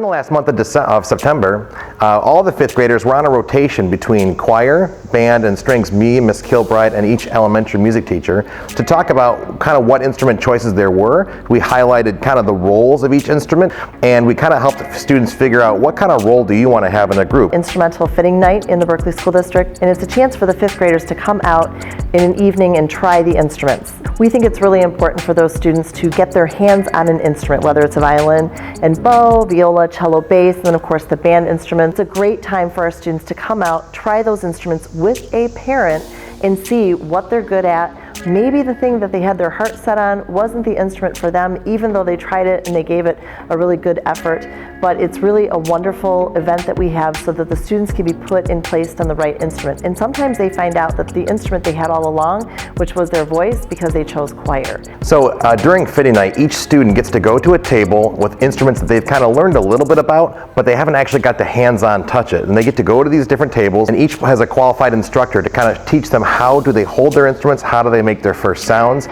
the last month of September, all the fifth graders were on a rotation between choir, band, and strings, me, Miss Kilbride, and each elementary music teacher, to talk about kind of what instrument choices there were. We highlighted kind of the roles of each instrument, and we kind of helped students figure out what kind of role do you want to have in a group. Instrumental fitting night in the Berkeley School District, and it's a chance for the fifth graders to come out in an evening and try the instruments. We think it's really important for those students to get their hands on an instrument, whether it's a violin and bow, viola, cello, bass, and then of course the band instruments. It's a great time for our students to come out, try those instruments with a parent, and see what they're good at. Maybe the thing that they had their heart set on wasn't the instrument for them, even though they tried it and they gave it a really good effort. But it's really a wonderful event that we have so that the students can be put and placed on the right instrument. And sometimes they find out that the instrument they had all along, which was their voice, because they chose choir. So during fitting night, each student gets to go to a table with instruments that they've kind of learned a little bit about, but they haven't actually got to hands-on touch it. And they get to go to these different tables, and each has a qualified instructor to kind of teach them how do they hold their instruments, how do they make their first sounds.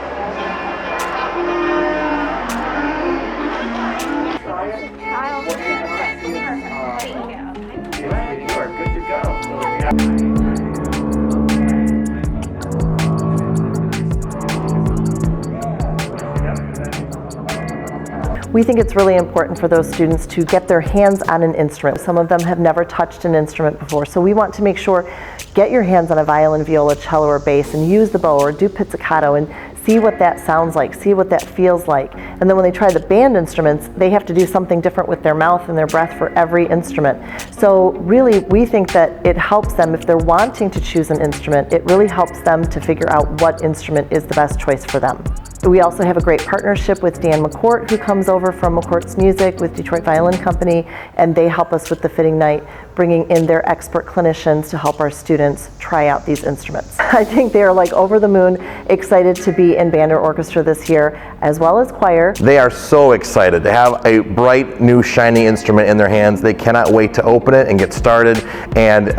We think it's really important for those students to get their hands on an instrument. Some of them have never touched an instrument before, so we want to make sure, get your hands on a violin, viola, cello, or bass, and use the bow or do pizzicato and see what that sounds like, see what that feels like. And then when they try the band instruments, they have to do something different with their mouth and their breath for every instrument. So really, we think that it helps them, if they're wanting to choose an instrument, it really helps them to figure out what instrument is the best choice for them. We also have a great partnership with Dan McCourt, who comes over from McCourt's Music with Detroit Violin Company, and they help us with the fitting night, bringing in their expert clinicians to help our students try out these instruments. I think they are like over the moon excited to be in band or orchestra this year, as well as choir. They are so excited to have a bright, new, shiny instrument in their hands. They cannot wait to open it and get started, and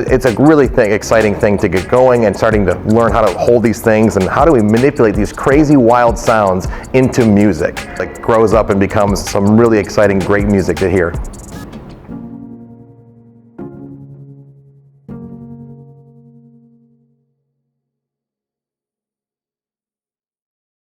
it's a really exciting thing to get going and starting to learn how to hold these things and how do we manipulate these crazy, wild sounds into music. It grows up and becomes some really exciting, great music to hear.